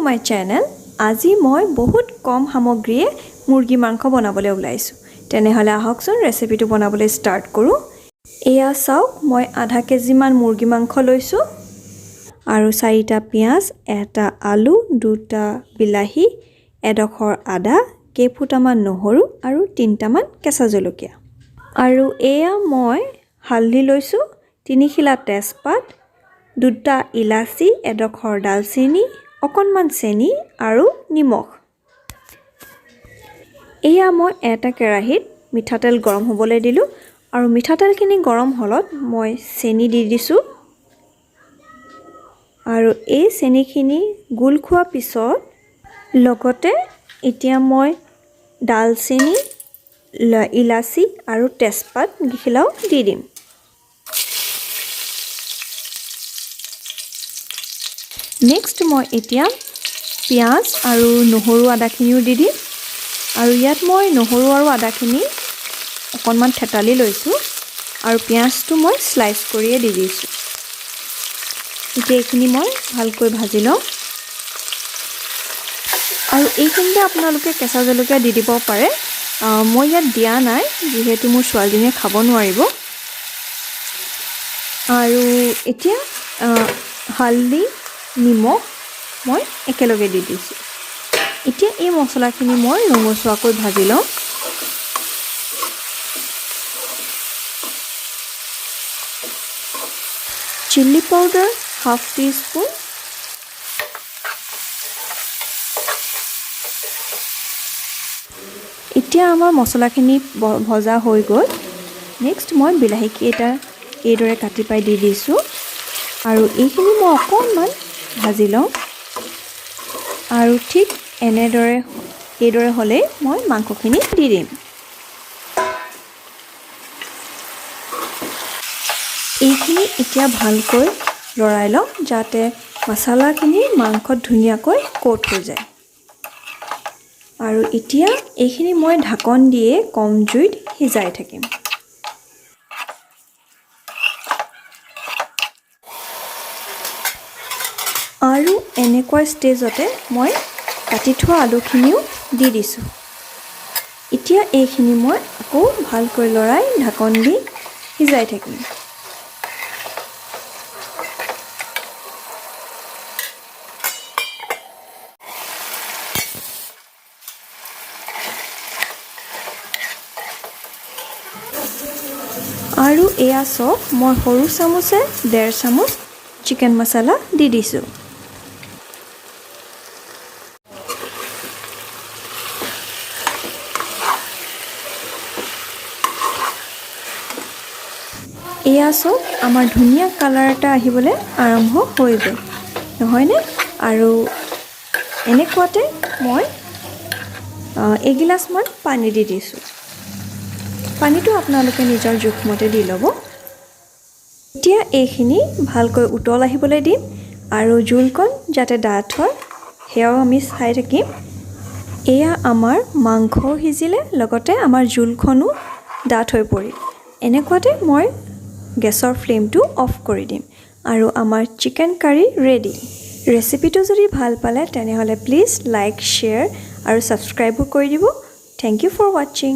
my channel. আজি মই বহুত কম সামগ্ৰীয়ে মুৰ্গী মাংস বনাবলৈ ওলাইছো তেনেহলে আহকচোন ৰেচিপিটো বনাবলৈ ষ্টাৰ্ট কৰো এয়া চাওক মই আধা কেজি মান মুৰ্গী মাংস লৈছো আৰু 4টা পিয়াজ এটা আলু দুটা বিলাহী এডখৰ আদা কেইফুটামান নহৰু আৰু 3টা মান কেঁচা জলকীয়া আৰু এয়া মই হালধি লৈছো 3 খিলা তেজপাত দুটা ইলাচি এডখৰ ডালচিনি অকনমান চেনি আৰু নিমখ এয়া মই এটা কেৰাহীত মিঠাতেল গৰম হ'বলৈ দিলো আৰু মিঠাতেলখিনি গৰম হলত মই চেনি দি দিছো আৰু এই চেনিখিনি গুল খোৱা পিছত লগতে এতিয়া মই ডালচিনি ইলাচি আৰু তেজপাত গিখিলাও দি দিম নেক্সট মই এতিয়া পিয়াজ আৰু নহৰু আদাখিনিও দি দিম আৰু ইয়াত মই নহৰু আৰু আদাখিনি অকনমান থেতালি লৈছো আৰু পিয়াজটো মই স্লাইস কৰিয়ে দি দিছো এতিয়া এইখিনি মই ভালকৈ ভাজি লওঁ আৰু এইখিনিতে আপোনালোকে কেঁচা জলকীয়া দি দিব পাৰে মই ইয়াত দিয়া নাই যিহেতু মোৰ ছোৱালীজনীয়ে খাব নোৱাৰিব আৰু এতিয়া হালধি নিমখ মই একেলগে দি দিছো এতিয়া এই মছলাখিনি মই ৰঙচুৱাকৈ ভাজি লওঁ চিলি পাউডাৰ হাফ টিস্পুন এতিয়া আমাৰ মছলাখিনি ভজা হৈ গ'ল নেক্সট মই বিলাহী কেইটা এইদৰে কাটি পাই দি দিছো আৰু এইখিনি মই অকনমান ভাজি লওঁ আৰু ঠিক এইদৰে হ'লে মই মাংসখিনি দি দিম এইখিনি এতিয়া ভালকৈ লৰাই লওঁ যাতে মছলাখিনি মাংসত ধুনীয়াকৈ কোট হৈ যায় আৰু এতিয়া এইখিনি মই ঢাকন দিয়ে কম জুইত সিজাই থাকিম আৰু এনেকুৱা ষ্টেজতে মই কাটি থোৱা আলুখিনিও দি দিছো এতিয়া এইখিনি মই আকৌ ভালকৈ লৰাই ঢাকন দি সিজাই থাকিম আৰু এয়া চক মই সৰু চামুচে 1.5 চামুচ চিকেন মছলা দি দিছো এয়া চক আমাৰ ধুনীয়া কালাৰ এটা আহিবলৈ আৰম্ভ হৈ গ'ল নহয়নে আৰু এনেকুৱাতে মই এগিলাস মান পানী দি দিছো পানীটো আপোনালোকে নিজৰ জোখমতে দি ল'ব এতিয়া এইখিনি ভালকৈ উতল আহিবলৈ দিম আৰু জোলকণ যাতে ডাঠ হয় হেয়াও আমি চাই থাকিম এয়া আমাৰ মাংস সিজিলে লগতে আমাৰ জোলখনো ডাঠ হৈ পৰিল এনেকুৱাতে মই গেছৰ ফ্লেমটো অফ কৰি দিম আৰু আমাৰ চিকেন কাৰী ৰেডি ৰেচিপিটো যদি ভাল পালে তেনেহলে প্লিজ লাইক শেয়াৰ আৰু সাবস্ক্ৰাইবো কৰি দিব থ্যাংক ইউ ফৰ ওয়াচিং